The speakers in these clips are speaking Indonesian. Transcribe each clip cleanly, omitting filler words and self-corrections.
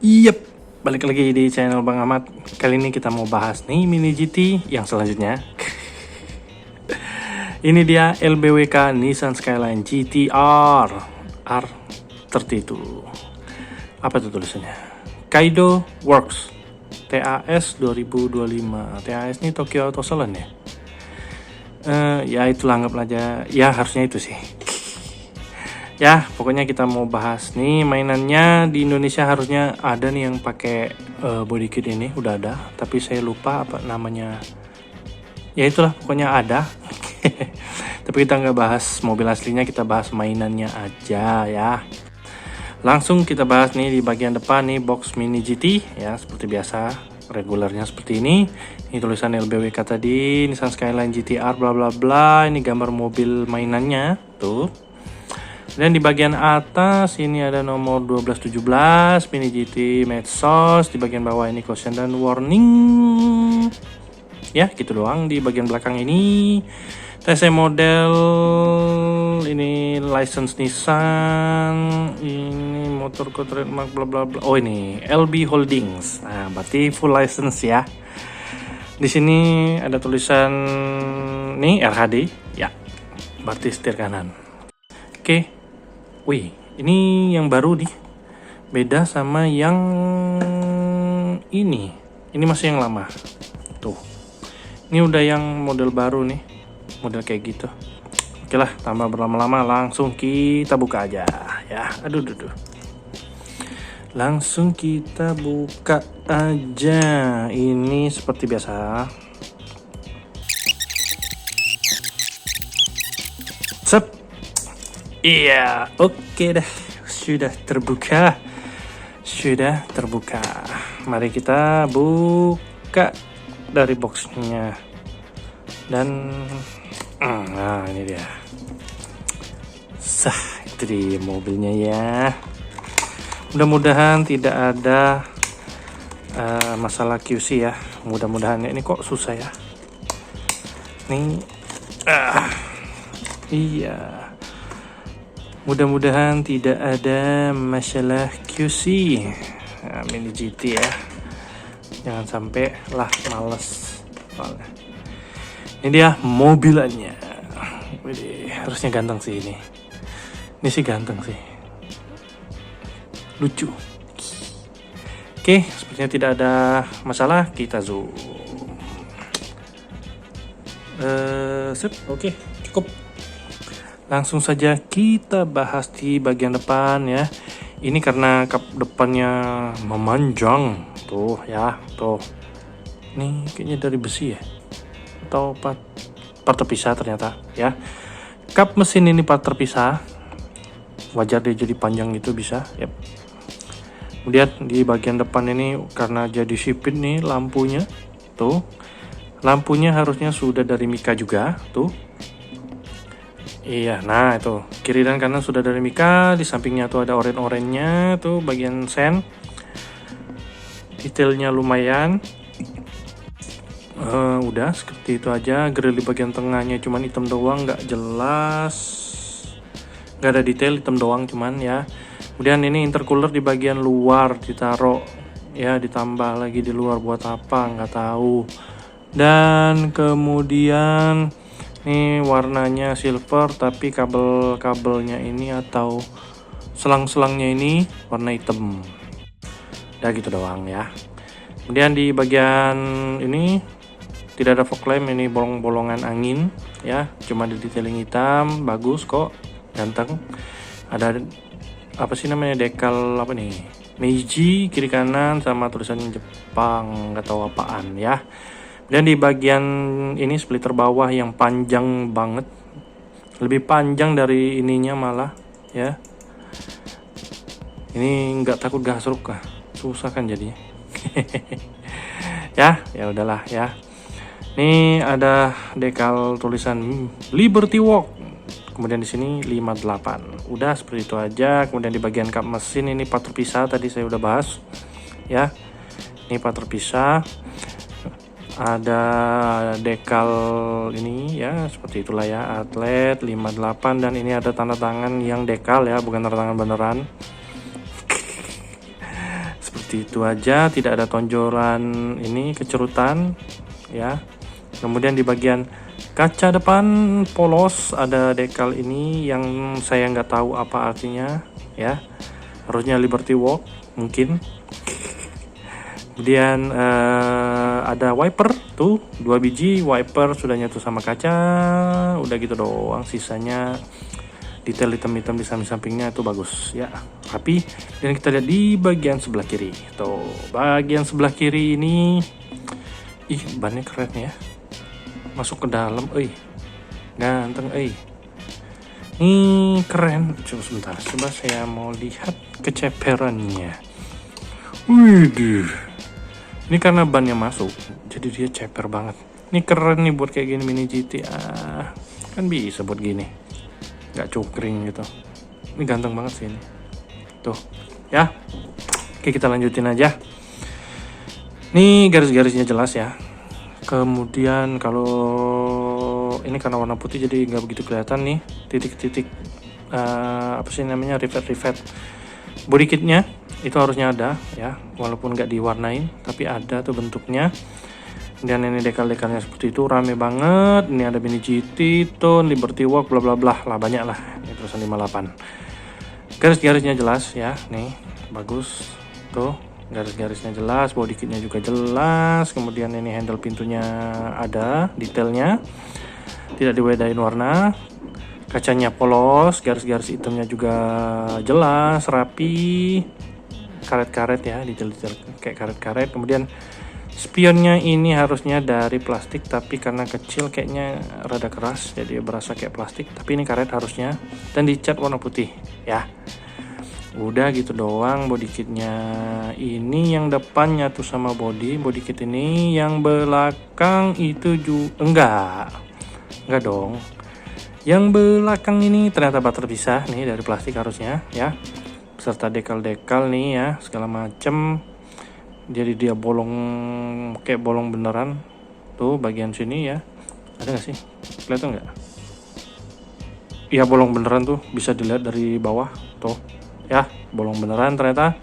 Yep, balik lagi di channel Bang Ahmad. Kali ini kita mau bahas nih Mini GT yang selanjutnya. Ini dia LBWK Nissan Skyline GT-R R32. Apa itu tulisannya? Kaido Works TAS 2025. TAS ini Tokyo Auto Salon ya? Ya itulah, anggap aja. Ya harusnya itu sih. Ya, pokoknya kita mau bahas nih mainannya. Di Indonesia harusnya ada nih yang pakai body kit ini, udah ada, tapi saya lupa apa namanya. Ya itulah, pokoknya ada. Tapi kita nggak bahas mobil aslinya, kita bahas mainannya aja ya. Langsung kita bahas nih di bagian depan nih box Mini GT ya, seperti biasa regulernya seperti ini. Ini tulisan LBWK tadi, Nissan Skyline GT-R bla bla bla. Ini gambar mobil mainannya tuh. Dan di bagian atas ini ada nomor 1217 Mini GT Medsos. Di bagian bawah ini caution dan warning. Ya, gitu doang. Di bagian belakang ini TC model, ini license Nissan, ini motor code trademark bla bla bla. Oh, ini LB Holdings. Nah, berarti full license ya. Di sini ada tulisan nih RHD ya. Berarti setir kanan. Oke. Wih, ini yang baru nih. Beda sama yang ini. Ini masih yang lama. Tuh. Ini udah yang model baru nih. Model kayak gitu. Oke lah, tambah berlama-lama langsung kita buka aja ya. Aduh. Langsung kita buka aja. Ini seperti biasa. Sep. Iya, oke dah. Sudah terbuka. Mari kita buka dari boxnya. Dan nah, ini dia. Sah, itu dia mobilnya ya. Mudah-mudahan tidak ada masalah QC ya. Mudah-mudahan ini kok susah ya. Nih, iya. Mudah-mudahan tidak ada masalah QC. Nah, Mini GT ya. Jangan sampai lah males. Ini dia mobilannya. Wih, harusnya ganteng sih ini. Ini sih ganteng sih. Lucu. Oke, sepertinya tidak ada masalah. Kita zoom. Sip, oke, cukup. Langsung saja kita bahas di bagian depan ya. Ini karena kap depannya memanjang tuh ya, tuh. Ini kayaknya dari besi ya, atau part terpisah ternyata ya. Kap mesin ini part terpisah. Wajar dia jadi panjang gitu, bisa. Yep. Kemudian di bagian depan ini karena jadi sipit nih lampunya, tuh. Lampunya harusnya sudah dari Mika juga, tuh. Iya, nah itu kiri dan kanan sudah dari Mika. Di sampingnya tuh ada oren-orennya tuh bagian sen. Detailnya lumayan. Udah seperti itu aja. Grill di bagian tengahnya cuman hitam doang, nggak jelas. Nggak ada detail, hitam doang cuman ya. Kemudian ini intercooler di bagian luar ditaruh ya, ditambah lagi di luar buat apa nggak tahu. Dan kemudian ini warnanya silver, tapi kabel-kabelnya ini atau selang-selangnya ini warna hitam. Udah gitu doang ya. Kemudian di bagian ini tidak ada fog lamp, ini bolong-bolongan angin ya. Cuma di detailing hitam, bagus kok, ganteng. Ada apa sih namanya, dekal apa nih? Meiji kiri kanan sama tulisan Jepang, nggak tahu apaan ya. Dan di bagian ini splitter bawah yang panjang banget, lebih panjang dari ininya malah ya. Ini nggak takut gasruk kah? Susah kan jadinya. ya udahlah ya. Ini ada dekal tulisan Liberty Walk. Kemudian di sini 58. Udah seperti itu aja. Kemudian di bagian kap mesin ini part terpisah, tadi saya udah bahas ya. Ini part terpisah. Ada dekal ini ya, seperti itulah ya, atlet 58. Dan ini ada tanda tangan yang dekal ya, bukan tanda tangan beneran. itu aja, tidak ada tonjolan ini kecerutan ya. Kemudian di bagian kaca depan polos ada dekal ini yang saya nggak tahu apa artinya ya, harusnya Liberty Walk mungkin. Kemudian ada wiper tuh, 2 biji wiper sudah nyatu sama kaca, udah gitu doang. Sisanya detail hitam-hitam di samping-sampingnya itu bagus ya, rapi. Dan kita lihat di bagian sebelah kiri tuh, bagian sebelah kiri ini bannya keren ya, masuk ke dalam, ganteng, ini keren. Coba sebentar, coba saya mau lihat keceperannya. Widih, ini karena bannya masuk jadi dia ceper banget. Ini keren nih buat kayak gini mini GT, kan bisa buat gini, nggak cukring gitu. Ini ganteng banget sih ini tuh ya. Oke, kita lanjutin aja. Ini garis-garisnya jelas ya. Kemudian kalau ini karena warna putih jadi nggak begitu kelihatan nih titik-titik apa sih namanya, rivet body kitnya itu harusnya ada ya, walaupun nggak diwarnain tapi ada tuh bentuknya. Dan ini dekal-dekalnya seperti itu, rame banget. Ini ada mini GT, Tone, Liberty Walk, bla bla bla lah, banyak lah. Ini tulisan 58. Garis-garisnya jelas ya, nih bagus tuh. Garis-garisnya jelas, body kitnya juga jelas. Kemudian ini handle pintunya ada detailnya, tidak diwedain warna. Kacanya polos, garis-garis hitamnya juga jelas, rapi. Karet-karet ya, detail-detail kayak karet-karet. Kemudian spionnya ini harusnya dari plastik, tapi karena kecil kayaknya rada keras jadi berasa kayak plastik, tapi ini karet harusnya. Dan dicat warna putih ya. Udah gitu doang body kitnya. Ini yang depan nyatu sama body kit ini, yang belakang itu juga enggak dong. Yang belakang ini ternyata bater pisah nih dari plastik harusnya ya, beserta dekal-dekal nih ya segala macem. Jadi dia bolong, kayak bolong beneran tuh bagian sini ya. Ada nggak sih, kelihatan nggak? Iya, bolong beneran tuh, bisa dilihat dari bawah tuh ya, bolong beneran ternyata.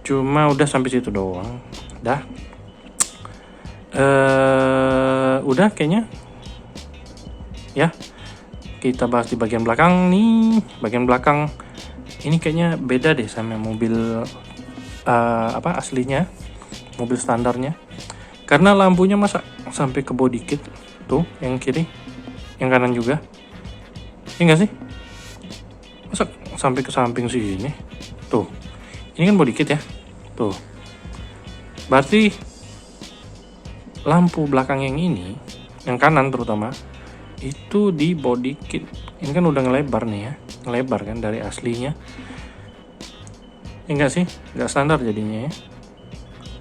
Cuma udah sampai situ doang dah. Udah kayaknya ya. Kita bahas di bagian belakang nih. Bagian belakang ini kayaknya beda deh sama mobil aslinya, mobil standarnya, karena lampunya masa sampai ke body kit tuh, yang kiri, yang kanan juga, ya enggak sih? Masa sampai ke samping sini tuh. Ini kan body kit ya tuh, berarti lampu belakang yang ini, yang kanan terutama, itu di body kit. Ini kan udah ngelebar nih ya, ngelebar kan dari aslinya. Enggak sih, enggak standar jadinya ya.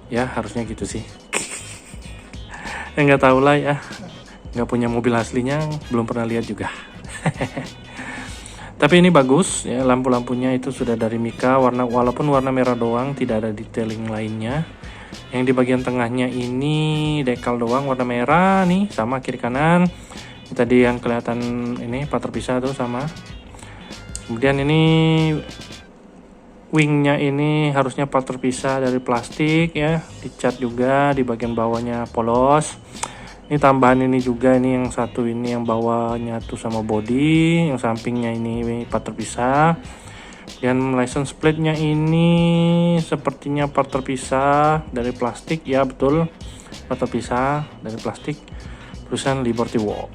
Ya harusnya gitu sih. Enggak tahu lah ya, nggak punya mobil aslinya, belum pernah lihat juga. Tapi ini bagus ya, lampu-lampunya itu sudah dari Mika, walaupun warna merah doang, tidak ada detailing lainnya. Yang di bagian tengahnya ini dekal doang warna merah nih, sama kiri kanan. Ini tadi yang kelihatan ini part terpisah tuh sama. Kemudian ini wingnya ini harusnya part terpisah dari plastik ya, dicat juga, di bagian bawahnya polos. Ini tambahan ini juga, ini yang satu ini yang bawahnya tuh sama body, yang sampingnya ini part terpisah. Dan license plate-nya ini sepertinya part terpisah dari plastik ya, betul, part terpisah dari plastik, tulisan Liberty Walk.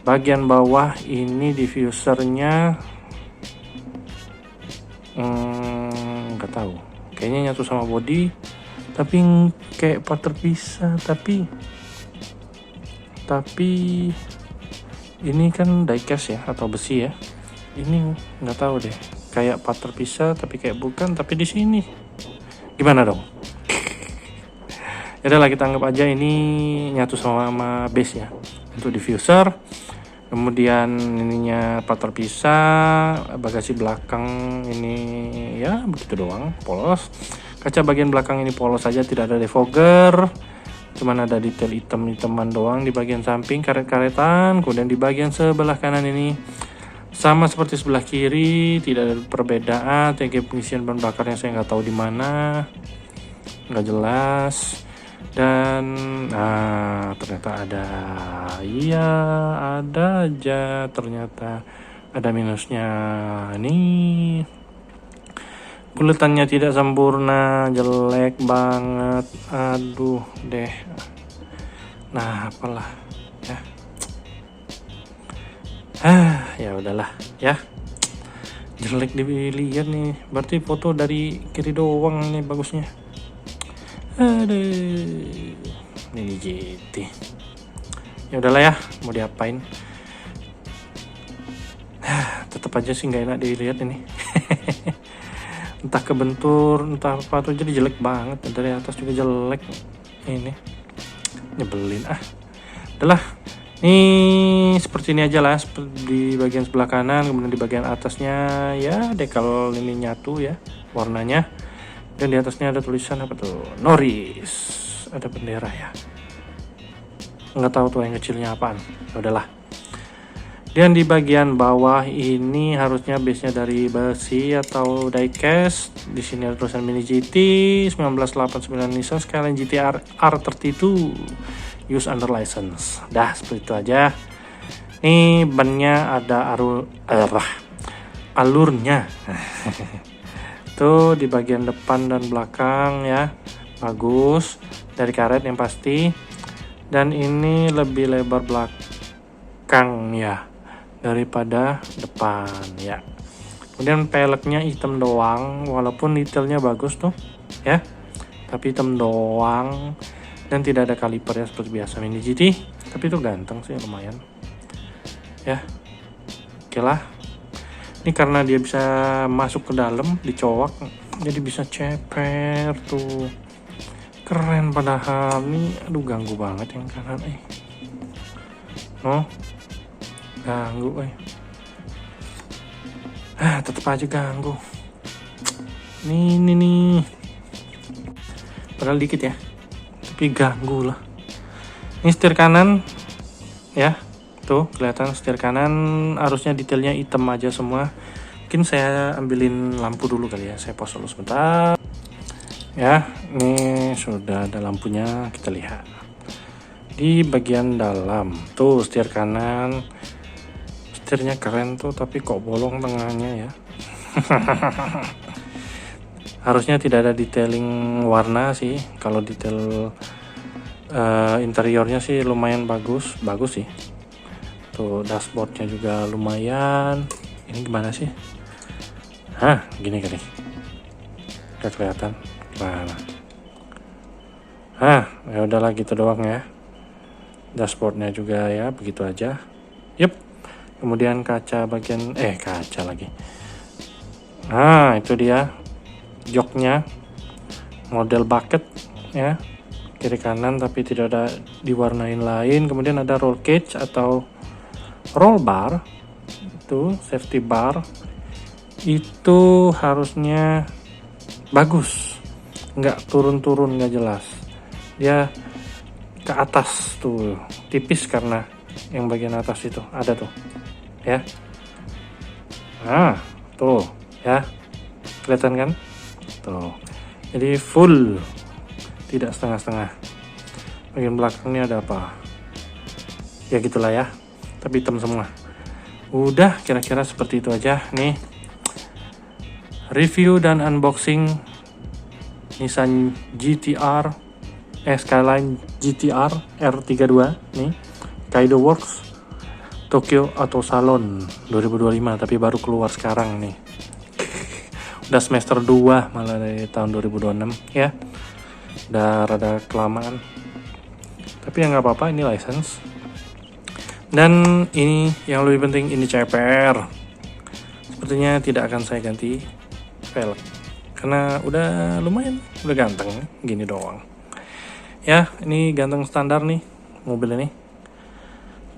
Bagian bawah ini diffusernya nggak tahu, kayaknya nyatu sama body tapi kayak part terpisah. Tapi ini kan diecast ya atau besi ya, ini nggak tahu deh, kayak part terpisah tapi kayak bukan, tapi di sini gimana dong? Ya udahlah, kita anggap aja ini nyatu sama base ya untuk diffuser. Kemudian ininya part terpisah, bagasi belakang ini ya begitu doang, polos. Kaca bagian belakang ini polos saja, tidak ada defogger, cuman ada detail hitam-hitaman doang di bagian samping, karet-karetan. Kemudian di bagian sebelah kanan ini Sama seperti sebelah kiri, tidak ada perbedaan. Tangki pengisian bahan bakarnya saya nggak tahu di mana, nggak jelas. Dan ternyata ada, iya ada aja, ternyata ada minusnya nih. Buletannya tidak sempurna, jelek banget, aduh deh. Nah apalah ya. Ya udahlah ya, jelek dilihat nih, berarti foto dari kiri doang nih bagusnya. Aduh, ini GT. Ya udahlah ya, mau diapain? Tetap aja sih nggak enak dilihat ini. Entah kebentur, entah apa tuh, jadi jelek banget. Dari atas juga jelek. Ini nyebelin Udahlah. Ini seperti ini aja lah, di bagian sebelah kanan, kemudian di bagian atasnya ya decal ini nyatu ya warnanya, dan di atasnya ada tulisan apa tuh, Norris, ada bendera ya, nggak tahu tuh yang kecilnya apaan. Udahlah. Dan di bagian bawah ini harusnya base-nya dari besi atau diecast. Di sini ada tulisan Mini GT 1989 Nissan Skyline GT-R R32 use under license. Dah seperti itu aja. Nih bannya ada alurnya. Tuh di bagian depan dan belakang ya, bagus, dari karet yang pasti. Dan ini lebih lebar belakang ya daripada depan ya. Kemudian peleknya hitam doang, walaupun detailnya bagus tuh ya, tapi hitam doang. Dan tidak ada kaliper ya seperti biasa Mini GT, tapi itu ganteng sih, lumayan ya. Oke lah, ini karena dia bisa masuk ke dalam, dicowak, jadi bisa ceper tuh, keren. Padahal nih aduh ganggu banget yang kanan ganggu tetep aja ganggu nih padahal dikit ya, tapi ganggu lah. Ini setir kanan ya, tuh kelihatan setir kanan harusnya detailnya hitam aja semua. Mungkin saya ambilin lampu dulu kali ya, saya pause dulu sebentar ya. Ini sudah ada lampunya, kita lihat di bagian dalam tuh setir kanan. Setirnya keren tuh, tapi kok bolong tengahnya ya. Harusnya tidak ada detailing warna sih. Kalau detail interiornya sih lumayan bagus sih. Tuh dashboardnya juga lumayan. Ini gimana sih? Gini kali. Gak kelihatan. Gimana? Ya udahlah gitu doang ya. Dashboardnya juga ya begitu aja. Yup. Kemudian kaca bagian kaca lagi. Itu dia joknya, model bucket ya, kiri kanan tapi tidak ada diwarnain lain. Kemudian ada roll cage atau roll bar, itu safety bar, itu harusnya bagus, nggak turun-turun, nggak jelas, dia ke atas tuh tipis karena yang bagian atas itu ada tuh ya. Tuh ya, kelihatan kan tuh, jadi full, tidak setengah-setengah. Bagian belakangnya ada apa ya, gitulah ya, tapi hitam semua. Udah kira-kira seperti itu aja nih review dan unboxing Nissan GT-R Skyline GT-R R32 nih, Kaido Works Tokyo Auto Salon 2025, tapi baru keluar sekarang nih. Udah semester 2 malah dari tahun 2026 ya. Udah rada kelamaan. Tapi ya nggak apa-apa, ini license. Dan ini yang lebih penting, ini CPR. Sepertinya tidak akan saya ganti velg karena udah lumayan, udah ganteng gini doang. Ya, ini ganteng standar nih mobil ini.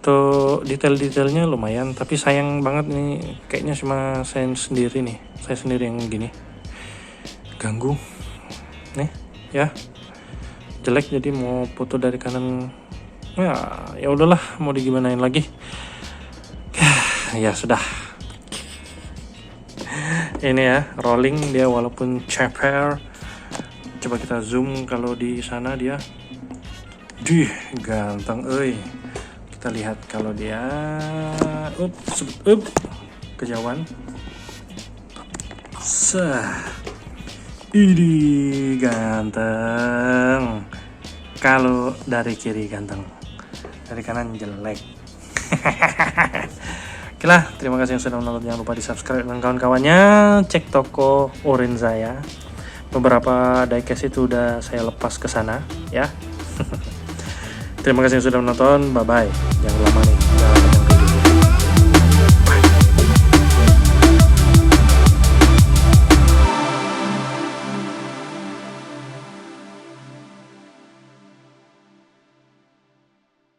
Tuh detail-detailnya lumayan, tapi sayang banget nih, kayaknya cuma saya sendiri yang gini ganggu nih ya, jelek. Jadi mau foto dari kanan ya udahlah, mau digimanain lagi ya sudah. Ini ya, rolling dia walaupun ceper. Coba kita zoom kalau di sana dia. Dih, ganteng euy. Kita lihat kalau dia kejauhan. Ini ganteng. Kalau dari kiri ganteng, dari kanan jelek. Oke lah, terima kasih yang sudah menonton. Jangan lupa di subscribe dan kawan-kawannya. Cek toko Orinza ya. Beberapa diecast itu udah saya lepas ke sana ya. Terima kasih yang sudah menonton. Bye bye. Jangan lama nih.